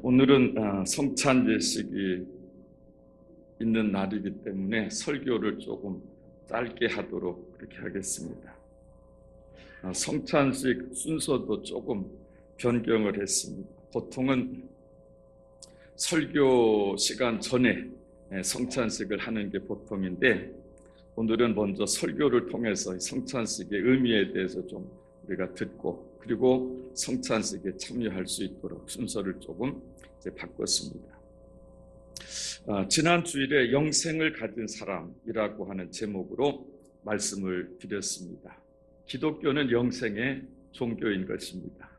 오늘은 성찬 예식이 있는 날이기 때문에 설교를 조금 짧게 하도록 그렇게 하겠습니다. 성찬식 순서도 조금 변경을 했습니다. 보통은 설교 시간 전에 성찬식을 하는 게 보통인데, 오늘은 먼저 설교를 통해서 성찬식의 의미에 대해서 좀 우리가 듣고, 그리고 성찬식에 참여할 수 있도록 순서를 조금 바꿨습니다. 지난 주일에 영생을 가진 사람이라고 하는 제목으로 말씀을 드렸습니다. 기독교는 영생의 종교인 것입니다.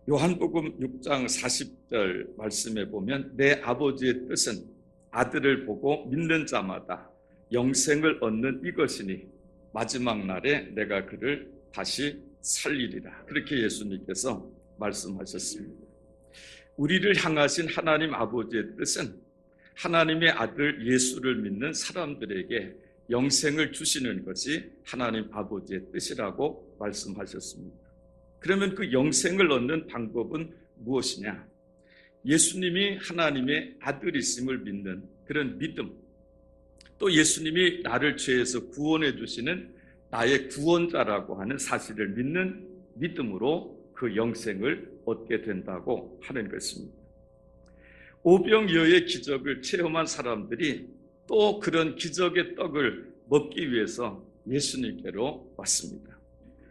요한복음 6장 40절 말씀에 보면, 내 아버지의 뜻은 아들을 보고 믿는 자마다 영생을 얻는 이것이니 마지막 날에 내가 그를 다시 살리리라. 그렇게 예수님께서 말씀하셨습니다. 우리를 향하신 하나님 아버지의 뜻은 하나님의 아들 예수를 믿는 사람들에게 영생을 주시는 것이 하나님 아버지의 뜻이라고 말씀하셨습니다. 그러면 그 영생을 얻는 방법은 무엇이냐? 예수님이 하나님의 아들이심을 믿는 그런 믿음, 또 예수님이 나를 죄에서 구원해 주시는 나의 구원자라고 하는 사실을 믿는 믿음으로 그 영생을 얻게 된다고 하는 것입니다. 오병이어의 기적을 체험한 사람들이 또 그런 기적의 떡을 먹기 위해서 예수님께로 왔습니다.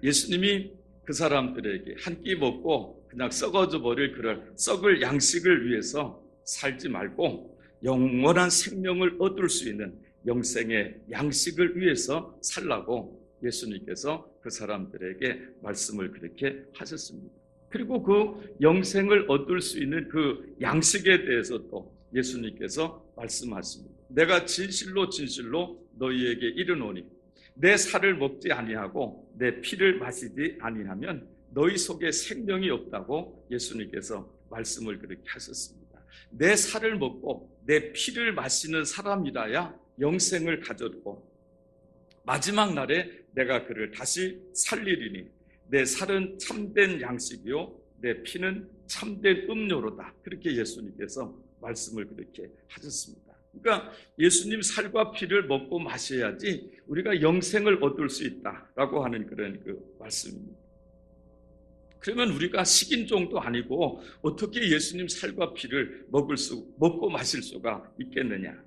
예수님이 그 사람들에게 한 끼 먹고 그냥 썩어져 버릴 그런 썩을 양식을 위해서 살지 말고 영원한 생명을 얻을 수 있는 영생의 양식을 위해서 살라고 예수님께서 그 사람들에게 말씀을 그렇게 하셨습니다. 그리고 그 영생을 얻을 수 있는 그 양식에 대해서 또 예수님께서 말씀하십니다. 내가 진실로 진실로 너희에게 이르노니 내 살을 먹지 아니하고 내 피를 마시지 아니하면 너희 속에 생명이 없다고 예수님께서 말씀을 그렇게 하셨습니다. 내 살을 먹고 내 피를 마시는 사람이라야 영생을 가졌고 마지막 날에 내가 그를 다시 살리리니 내 살은 참된 양식이요 내 피는 참된 음료로다. 그렇게 예수님께서 말씀을 그렇게 하셨습니다. 그러니까 예수님 살과 피를 먹고 마셔야지 우리가 영생을 얻을 수 있다라고 하는 그런 그 말씀입니다. 그러면 우리가 식인종도 아니고 어떻게 예수님 살과 피를 먹고 마실 수가 있겠느냐?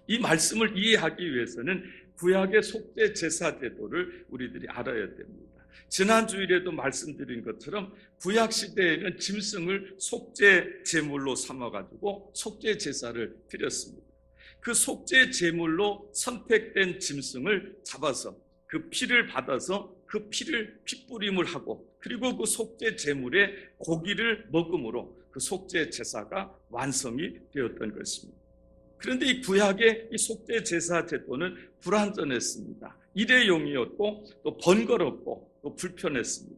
이 말씀을 이해하기 위해서는 구약의 속죄 제사 제도를 우리들이 알아야 됩니다. 지난 주일에도 말씀드린 것처럼 구약 시대에는 짐승을 속죄 제물로 삼아가지고 속죄 제사를 드렸습니다. 그 속죄 제물로 선택된 짐승을 잡아서 그 피를 받아서 그 피를 핏부림을 하고, 그리고 그 속죄 제물의 고기를 먹음으로 그 속죄 제사가 완성이 되었던 것입니다. 그런데 이 구약의 이 속죄 제사 제도는 불완전했습니다. 일회용이었고 또 번거롭고 또 불편했습니다.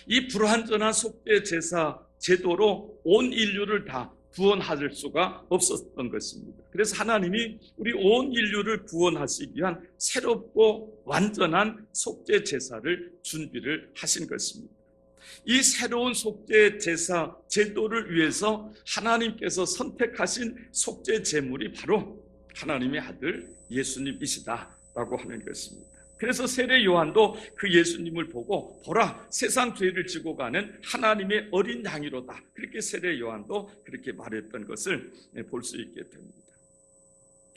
이 불완전한 속죄 제사 제도로 온 인류를 다 구원할 수가 없었던 것입니다. 그래서 하나님이 우리 온 인류를 구원하시기 위한 새롭고 완전한 속죄 제사를 준비를 하신 것입니다. 이 새로운 속죄 제사 제도를 위해서 하나님께서 선택하신 속죄 제물이 바로 하나님의 아들 예수님이시다라고 하는 것입니다. 그래서 세례 요한도 그 예수님을 보고 보라 세상 죄를 지고 가는 하나님의 어린 양이로다. 그렇게 세례 요한도 그렇게 말했던 것을 볼 수 있게 됩니다.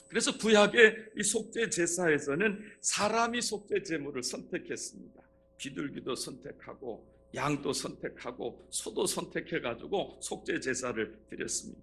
그래서 구약의 이 속죄 제사에서는 사람이 속죄 제물을 선택했습니다. 비둘기도 선택하고 양도 선택하고 소도 선택해가지고 속죄 제사를 드렸습니다.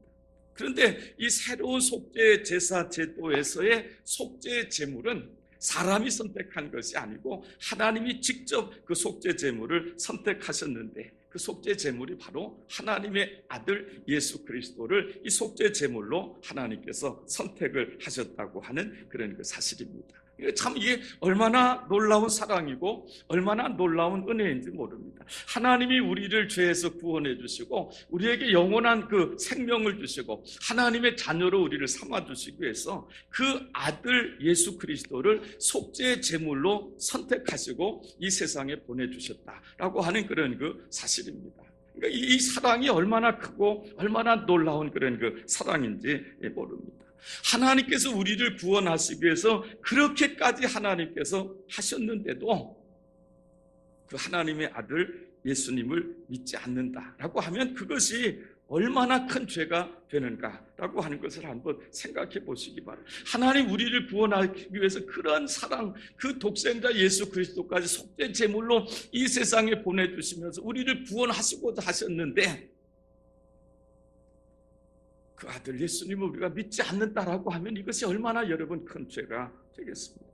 그런데 이 새로운 속죄 제사 제도에서의 속죄 제물은 사람이 선택한 것이 아니고 하나님이 직접 그 속죄 제물을 선택하셨는데, 그 속죄 제물이 바로 하나님의 아들 예수 그리스도를 이 속죄 제물로 하나님께서 선택을 하셨다고 하는 그런 그 사실입니다. 참 이게 얼마나 놀라운 사랑이고 얼마나 놀라운 은혜인지 모릅니다. 하나님이 우리를 죄에서 구원해 주시고 우리에게 영원한 그 생명을 주시고 하나님의 자녀로 우리를 삼아 주시기 위해서 그 아들 예수 그리스도를 속죄 제물로 선택하시고 이 세상에 보내주셨다라고 하는 그런 그 사실입니다. 그러니까 이 사랑이 얼마나 크고 얼마나 놀라운 그런 그 사랑인지 모릅니다. 하나님께서 우리를 구원하시기 위해서 그렇게까지 하나님께서 하셨는데도 그 하나님의 아들 예수님을 믿지 않는다라고 하면 그것이 얼마나 큰 죄가 되는가라고 하는 것을 한번 생각해 보시기 바랍니다. 하나님 우리를 구원하기 위해서 그런 사랑, 그 독생자 예수 그리스도까지 속죄 제물로 이 세상에 보내주시면서 우리를 구원하시고자 하셨는데 그 아들 예수님을 우리가 믿지 않는다라고 하면 이것이 얼마나 여러분 큰 죄가 되겠습니까?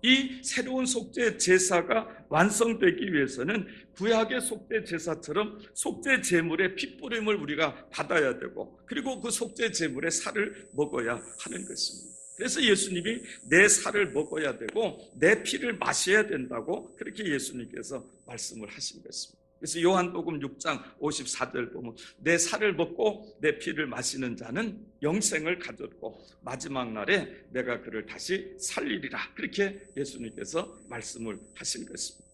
이 새로운 속죄 제사가 완성되기 위해서는 구약의 속죄 제사처럼 속죄 제물의 핏부림을 우리가 받아야 되고 그리고 그 속죄 제물의 살을 먹어야 하는 것입니다. 그래서 예수님이 내 살을 먹어야 되고 내 피를 마셔야 된다고 그렇게 예수님께서 말씀을 하신 것입니다. 그래서 요한복음 6장 54절 보면 내 살을 먹고 내 피를 마시는 자는 영생을 가졌고 마지막 날에 내가 그를 다시 살리리라. 그렇게 예수님께서 말씀을 하신 것입니다.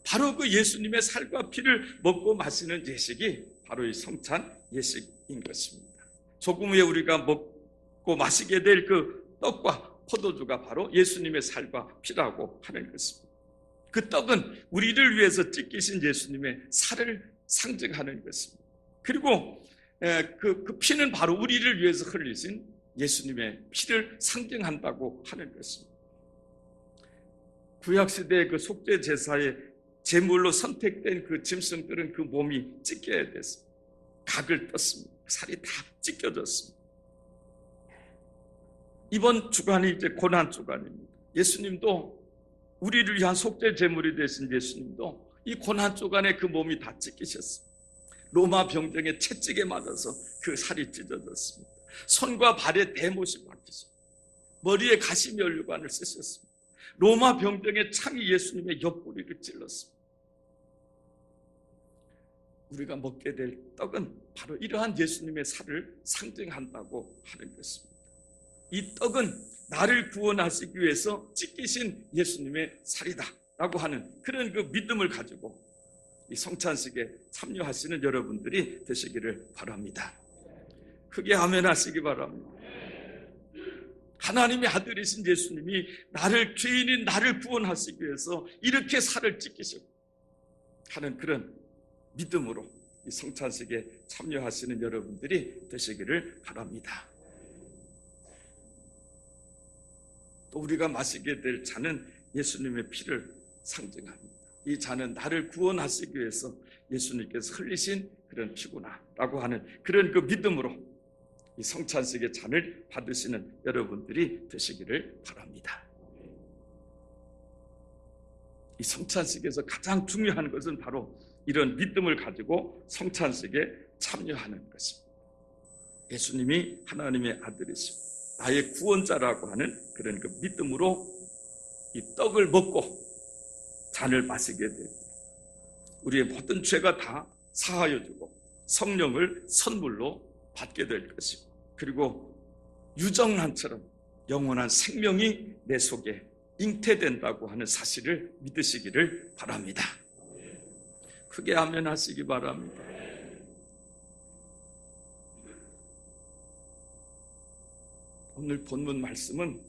바로 그 예수님의 살과 피를 먹고 마시는 예식이 바로 이 성찬 예식인 것입니다. 조금 후에 우리가 먹고 마시게 될 그 떡과 포도주가 바로 예수님의 살과 피라고 하는 것입니다. 그 떡은 우리를 위해서 찢기신 예수님의 살을 상징하는 것입니다. 그리고 그 피는 바로 우리를 위해서 흘리신 예수님의 피를 상징한다고 하는 것입니다. 구약시대의 그 속죄 제사의 제물로 선택된 그 짐승들은 그 몸이 찢겨야 됐습니다. 각을 떴습니다. 살이 다 찢겨졌습니다. 이번 주간이 이제 고난 주간입니다. 예수님도 우리를 위한 속죄 제물이 되신 예수님도 이 고난 주간에 그 몸이 다 찢기셨습니다. 로마 병정에 채찍에 맞아서 그 살이 찢어졌습니다. 손과 발에 대못이 박히셨습니다. 머리에 가시면류관을 쓰셨습니다. 로마 병정의 창이 예수님의 옆구리를 찔렀습니다. 우리가 먹게 될 떡은 바로 이러한 예수님의 살을 상징한다고 하는 것입니다. 이 떡은 나를 구원하시기 위해서 찢기신 예수님의 살이다 라고 하는 그런 그 믿음을 가지고 이 성찬식에 참여하시는 여러분들이 되시기를 바랍니다. 크게 아멘 하시기 바랍니다. 하나님의 아들이신 예수님이 죄인인 나를 구원하시기 위해서 이렇게 살을 찢기셨고 하는 그런 믿음으로 이 성찬식에 참여하시는 여러분들이 되시기를 바랍니다. 또 우리가 마시게 될 잔은 예수님의 피를 상징합니다. 이 잔은 나를 구원하시기 위해서 예수님께서 흘리신 그런 피구나 라고 하는 그런 그 믿음으로 이 성찬식의 잔을 받으시는 여러분들이 되시기를 바랍니다. 이 성찬식에서 가장 중요한 것은 바로 이런 믿음을 가지고 성찬식에 참여하는 것입니다. 예수님이 하나님의 아들이십니다. 나의 구원자라고 하는 그런 그 믿음으로 이 떡을 먹고 잔을 마시게 되고 우리의 모든 죄가 다 사하여지고 성령을 선물로 받게 될 것이고 그리고 유정란처럼 영원한 생명이 내 속에 잉태된다고 하는 사실을 믿으시기를 바랍니다. 크게 아멘 하시기 바랍니다. 오늘 본문 말씀은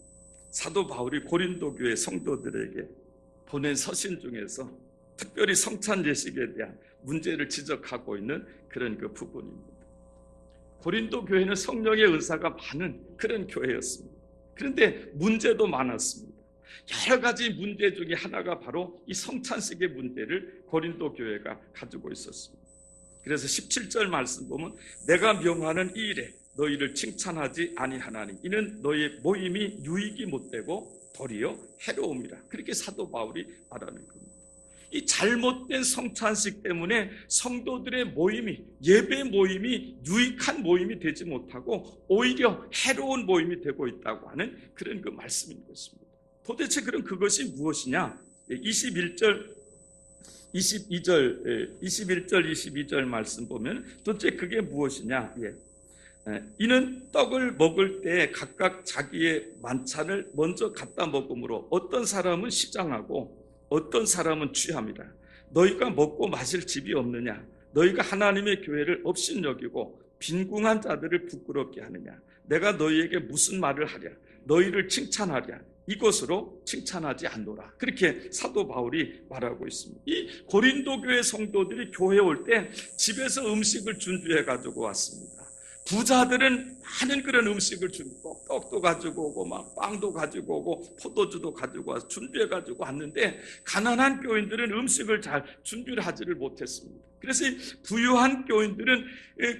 사도 바울이 고린도 교회 성도들에게 보낸 서신 중에서 특별히 성찬 예식에 대한 문제를 지적하고 있는 그런 그 부분입니다. 고린도 교회는 성령의 은사가 많은 그런 교회였습니다. 그런데 문제도 많았습니다. 여러 가지 문제 중에 하나가 바로 이 성찬식의 문제를 고린도 교회가 가지고 있었습니다. 그래서 17절 말씀 보면 내가 명하는 이 일에 너희를 칭찬하지 아니하나니 이는 너희의 모임이 유익이 못되고 도리어 해로움이라. 그렇게 사도 바울이 말하는 겁니다. 이 잘못된 성찬식 때문에 성도들의 모임이 예배 모임이 유익한 모임이 되지 못하고 오히려 해로운 모임이 되고 있다고 하는 그런 그 말씀인 것입니다. 도대체 그럼 그것이 무엇이냐? 21절 22절 말씀 보면 도대체 그게 무엇이냐? 이는 떡을 먹을 때 각각 자기의 만찬을 먼저 갖다 먹음으로 어떤 사람은 시장하고 어떤 사람은 취합니다. 너희가 먹고 마실 집이 없느냐? 너희가 하나님의 교회를 업신여기고 빈궁한 자들을 부끄럽게 하느냐? 내가 너희에게 무슨 말을 하랴? 너희를 칭찬하랴? 이것으로 칭찬하지 않노라. 그렇게 사도 바울이 말하고 있습니다. 이 고린도 교회 성도들이 교회에 올 때 집에서 음식을 준비해 가지고 왔습니다. 부자들은 많은 그런 음식을 준비하고 떡도 가지고 오고 막 빵도 가지고 오고 포도주도 가지고 와서 준비해 가지고 왔는데 가난한 교인들은 음식을 잘 준비를 하지를 못했습니다. 그래서 부유한 교인들은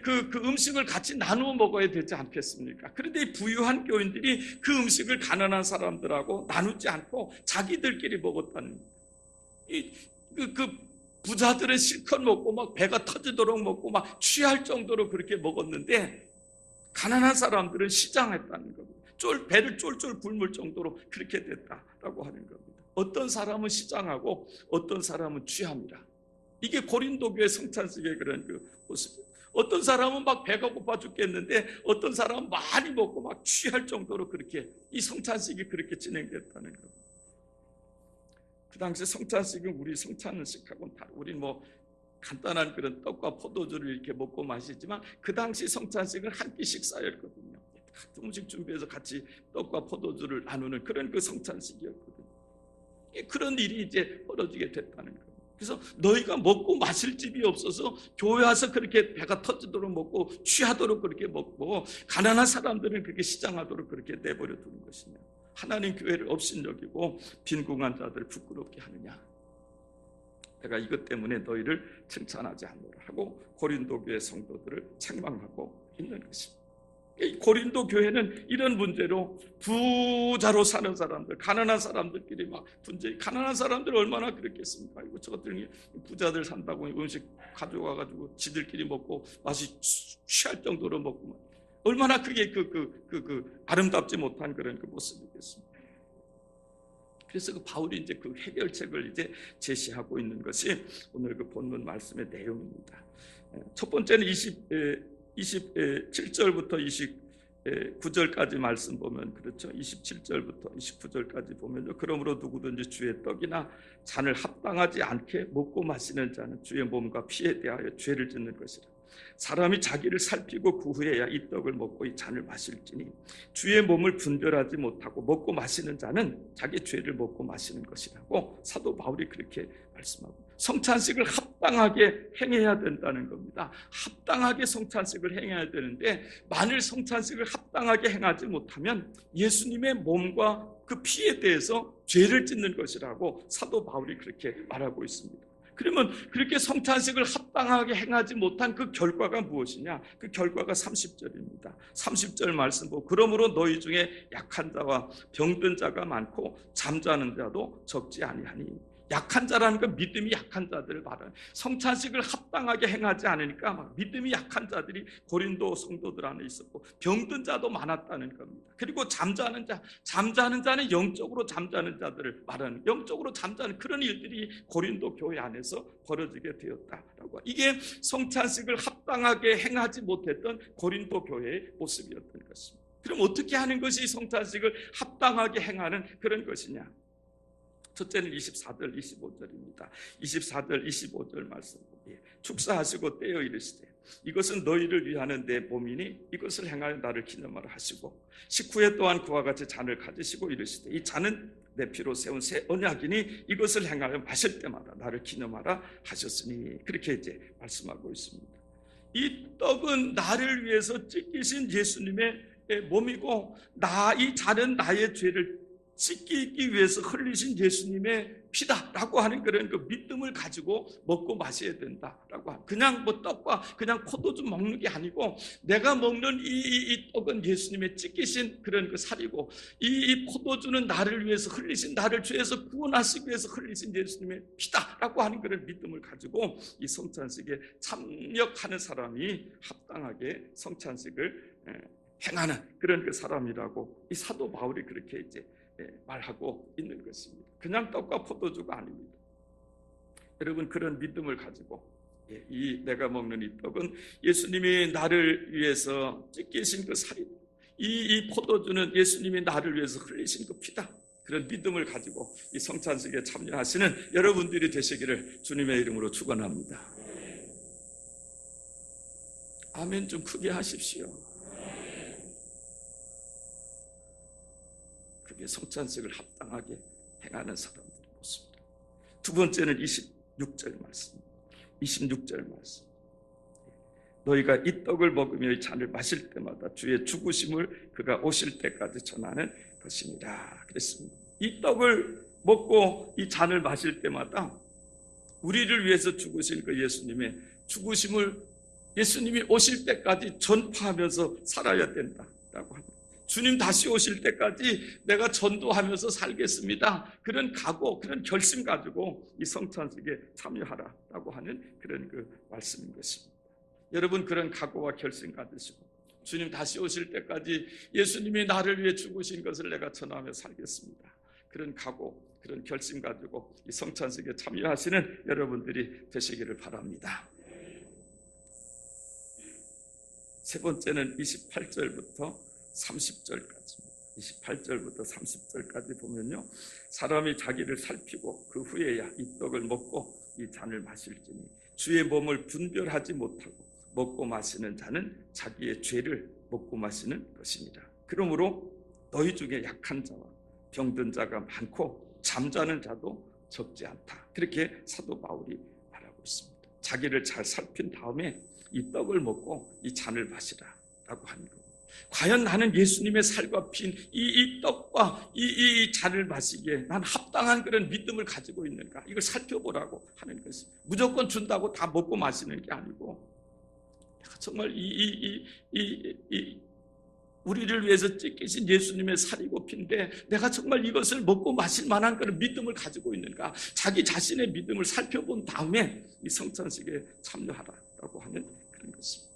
그 음식을 같이 나누어 먹어야 되지 않겠습니까? 그런데 이 부유한 교인들이 그 음식을 가난한 사람들하고 나누지 않고 자기들끼리 먹었다는 그 부자들은 실컷 먹고 막 배가 터지도록 먹고 막 취할 정도로 그렇게 먹었는데 가난한 사람들은 시장했다는 겁니다. 배를 쫄쫄 굶을 정도로 그렇게 됐다라고 하는 겁니다. 어떤 사람은 시장하고 어떤 사람은 취합니다. 이게 고린도 교회 성찬식의 그런 그 모습이에요. 어떤 사람은 막 배가 고파 죽겠는데 어떤 사람은 많이 먹고 막 취할 정도로 그렇게 이 성찬식이 그렇게 진행됐다는 겁니다. 그 당시 성찬식은 우리 성찬식하고는 다르고 우리 뭐 간단한 그런 떡과 포도주를 이렇게 먹고 마시지만 그 당시 성찬식은 한 끼 식사였거든요. 음식 준비해서 같이 떡과 포도주를 나누는 그런 그 성찬식이었거든요. 그런 일이 이제 벌어지게 됐다는 거예요. 그래서 너희가 먹고 마실 집이 없어서 교회 와서 그렇게 배가 터지도록 먹고 취하도록 그렇게 먹고 가난한 사람들은 그렇게 시장하도록 그렇게 내버려 두는 것이냐. 하나님 교회를 업신여기고 빈궁한 자들을 부끄럽게 하느냐. 내가 이것 때문에 너희를 칭찬하지 않노라 하고 고린도 교회 성도들을 책망하고 있는 것입니다. 이 고린도 교회는 이런 문제로 부자로 사는 사람들, 가난한 사람들끼리 막 분쟁, 가난한 사람들 얼마나 그랬겠습니까? 이거 저것들이 부자들 산다고 음식 가져와가지고 지들끼리 먹고 맛이 취할 정도로 먹고 얼마나 그게 아름답지 못한 그런 그 모습이겠습니까? 그래서 그 바울이 이제 그 해결책을 이제 제시하고 있는 것이 오늘 그 본문 말씀의 내용입니다. 첫 번째는 27절부터 29절까지 말씀 보면 그렇죠. 27절부터 29절까지 보면요. 그러므로 누구든지 주의 떡이나 잔을 합당하지 않게 먹고 마시는 자는 주의 몸과 피에 대하여 죄를 짓는 것이라. 사람이 자기를 살피고 그 후에야 이 떡을 먹고 이 잔을 마실지니 주의 몸을 분별하지 못하고 먹고 마시는 자는 자기 죄를 먹고 마시는 것이라고 사도 바울이 그렇게 말씀하고 성찬식을 합당하게 행해야 된다는 겁니다. 합당하게 성찬식을 행해야 되는데 만일 성찬식을 합당하게 행하지 못하면 예수님의 몸과 그 피에 대해서 죄를 짓는 것이라고 사도 바울이 그렇게 말하고 있습니다. 그러면 그렇게 성찬식을 합당하게 행하지 못한 그 결과가 무엇이냐? 그 결과가 30절입니다. 30절 말씀 보고 그러므로 너희 중에 약한 자와 병든 자가 많고 잠자는 자도 적지 아니하니. 약한 자라는 건 믿음이 약한 자들을 말하는 성찬식을 합당하게 행하지 않으니까 막 믿음이 약한 자들이 고린도 성도들 안에 있었고 병든 자도 많았다는 겁니다. 그리고 잠자는 자는 영적으로 잠자는 자들을 말하는 영적으로 잠자는 그런 일들이 고린도 교회 안에서 벌어지게 되었다라고. 이게 성찬식을 합당하게 행하지 못했던 고린도 교회의 모습이었던 것입니다. 그럼 어떻게 하는 것이 성찬식을 합당하게 행하는 그런 것이냐? 첫째는 24절 25절입니다. 24절 25절 말씀 보기에 축사하시고 떼어 이르시되 이것은 너희를 위하는 내 몸이니 이것을 행하여 나를 기념하라 하시고 19회 또한 그와 같이 잔을 가지시고 이르시되 이 잔은 내 피로 세운 새 언약이니 이것을 행하여 마실 때마다 나를 기념하라 하셨으니 그렇게 이제 말씀하고 있습니다. 이 떡은 나를 위해서 찢기신 예수님의 몸이고 이 잔은 나의 죄를 씻기 위해서 흘리신 예수님의 피다라고 하는 그런 그 믿음을 가지고 먹고 마셔야 된다라고. 그냥 뭐 떡과 그냥 포도주 먹는 게 아니고 내가 먹는 이 떡은 예수님의 찢기신 그런 그 살이고 이 포도주는 나를 위해서 흘리신 나를 죄에서 구원하시기 위해서 흘리신 예수님의 피다라고 하는 그런 믿음을 가지고 이 성찬식에 참여하는 사람이 합당하게 성찬식을 행하는 그런 그 사람이라고 이 사도 바울이 그렇게 이제 말하고 있는 것입니다. 그냥 떡과 포도주가 아닙니다. 여러분 그런 믿음을 가지고 내가 먹는 이 떡은 예수님이 나를 위해서 찢기신 그 살이다. 이 포도주는 예수님이 나를 위해서 흘리신 그 피다. 그런 믿음을 가지고 이 성찬식에 참여하시는 여러분들이 되시기를 주님의 이름으로 축원합니다. 아멘 좀 크게 하십시오. 그게 성찬식을 합당하게 행하는 사람들의 모습입니다. 두 번째는 26절 말씀. 26절 말씀. 너희가 이 떡을 먹으며 이 잔을 마실 때마다 주의 죽으심을 그가 오실 때까지 전하는 것입니다. 그랬습니다. 이 떡을 먹고 이 잔을 마실 때마다 우리를 위해서 죽으신 그 예수님의 죽으심을 예수님이 오실 때까지 전파하면서 살아야 된다라고 합니다. 주님 다시 오실 때까지 내가 전도하면서 살겠습니다. 그런 각오, 그런 결심 가지고 이 성찬식에 참여하라라고 하는 그런 그 말씀인 것입니다. 여러분 그런 각오와 결심 가지시고 주님 다시 오실 때까지 예수님이 나를 위해 죽으신 것을 내가 전하며 살겠습니다. 그런 각오, 그런 결심 가지고 이 성찬식에 참여하시는 여러분들이 되시기를 바랍니다. 세 번째는 28절부터 30절까지입니다. 28절부터 30절까지 보면요, 사람이 자기를 살피고 그 후에야 이 떡을 먹고 이 잔을 마실지니 주의 몸을 분별하지 못하고 먹고 마시는 자는 자기의 죄를 먹고 마시는 것입니다. 그러므로 너희 중에 약한 자와 병든 자가 많고 잠자는 자도 적지 않다. 그렇게 사도 바울이 말하고 있습니다. 자기를 잘 살핀 다음에 이 떡을 먹고 이 잔을 마시라라고 하는 겁니다. 과연 나는 예수님의 살과 핀 이 떡과 이 잔을 마시기에 난 합당한 그런 믿음을 가지고 있는가? 이걸 살펴보라고 하는 것입니다. 무조건 준다고 다 먹고 마시는 게 아니고 정말 우리를 위해서 찢기신 예수님의 살이고 피인데 내가 정말 이것을 먹고 마실 만한 그런 믿음을 가지고 있는가? 자기 자신의 믿음을 살펴본 다음에 이 성찬식에 참여하라라고 하는 그런 것입니다.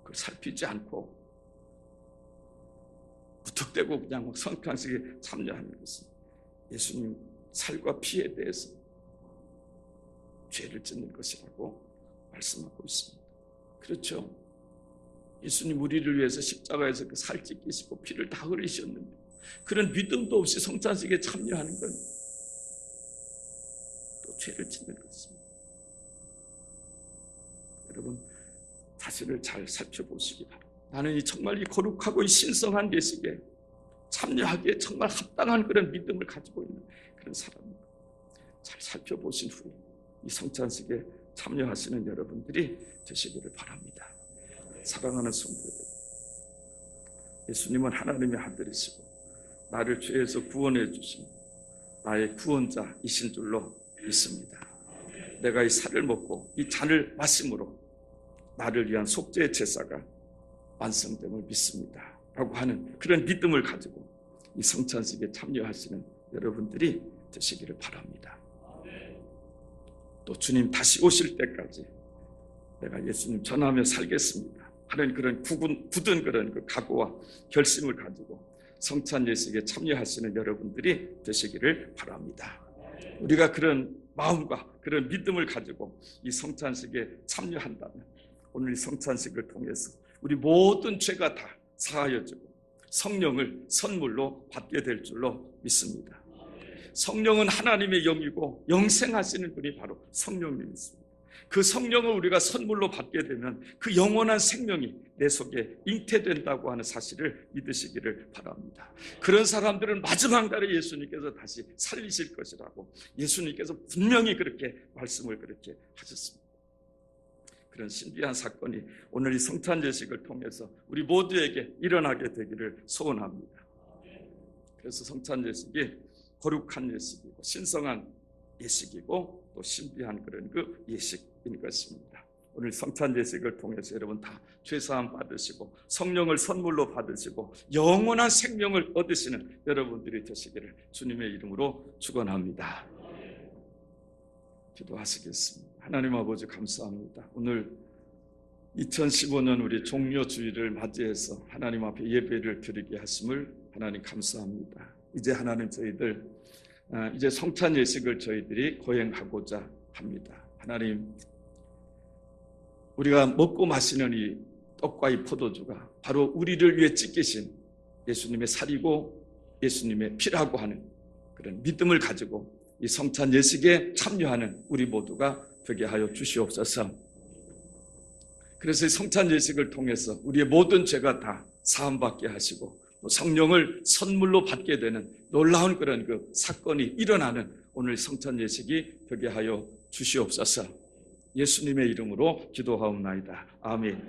그걸 살피지 않고 무턱대고 그냥 성찬식에 참여하는 것은 예수님 살과 피에 대해서 죄를 짓는 것이라고 말씀하고 있습니다. 그렇죠. 예수님 우리를 위해서 십자가에서 그 살 찢기시고 피를 다 흘리셨는데 그런 믿음도 없이 성찬식에 참여하는 건 또 죄를 짓는 것입니다. 여러분 자신을 잘 살펴보시기 바랍니다. 나는 정말 이 거룩하고 이 신성한 예식에 참여하기에 정말 합당한 그런 믿음을 가지고 있는 그런 사람입니다. 잘 살펴보신 후에 이 성찬식에 참여하시는 여러분들이 되시기를 바랍니다. 사랑하는 성도들, 예수님은 하나님의 아들이시고 나를 죄에서 구원해 주신 나의 구원자이신 줄로 믿습니다. 내가 이 살을 먹고 이 잔을 마심으로 나를 위한 속죄의 제사가 완성됨을 믿습니다 라고 하는 그런 믿음을 가지고 이 성찬식에 참여하시는 여러분들이 되시기를 바랍니다. 또 주님 다시 오실 때까지 내가 예수님 전하며 살겠습니다 하는 그런 굳은 그런 그 각오와 결심을 가지고 성찬 예식에 참여하시는 여러분들이 되시기를 바랍니다. 우리가 그런 마음과 그런 믿음을 가지고 이 성찬식에 참여한다면 오늘 이 성찬식을 통해서 우리 모든 죄가 다 사하여지고 성령을 선물로 받게 될 줄로 믿습니다. 성령은 하나님의 영이고 영생하시는 분이 바로 성령님이십니다. 그 성령을 우리가 선물로 받게 되면 그 영원한 생명이 내 속에 잉태된다고 하는 사실을 믿으시기를 바랍니다. 그런 사람들은 마지막 날에 예수님께서 다시 살리실 것이라고 예수님께서 분명히 그렇게 말씀을 그렇게 하셨습니다. 그런 신비한 사건이 오늘 이 성찬 예식을 통해서 우리 모두에게 일어나게 되기를 소원합니다. 그래서 성찬 예식이 거룩한 예식이고 신성한 예식이고 또 신비한 그런 그 예식인 것입니다. 오늘 성찬 예식을 통해서 여러분 다 죄사함 받으시고 성령을 선물로 받으시고 영원한 생명을 얻으시는 여러분들이 되시기를 주님의 이름으로 축원합니다. 기도하시겠습니다. 하나님 아버지 감사합니다. 오늘 2015년 우리 종료주일을 맞이해서 하나님 앞에 예배를 드리게 하심을 하나님 감사합니다. 이제 하나님 저희들 이제 성찬 예식을 저희들이 거행하고자 합니다. 하나님 우리가 먹고 마시는 이 떡과 이 포도주가 바로 우리를 위해 찢기신 예수님의 살이고 예수님의 피라고 하는 그런 믿음을 가지고 이 성찬 예식에 참여하는 우리 모두가 되게 하여 주시옵소서. 그래서 이 성찬 예식을 통해서 우리의 모든 죄가 다 사함받게 하시고 또 성령을 선물로 받게 되는 놀라운 그런 그 사건이 일어나는 오늘 성찬 예식이 되게 하여 주시옵소서. 예수님의 이름으로 기도하옵나이다. 아멘.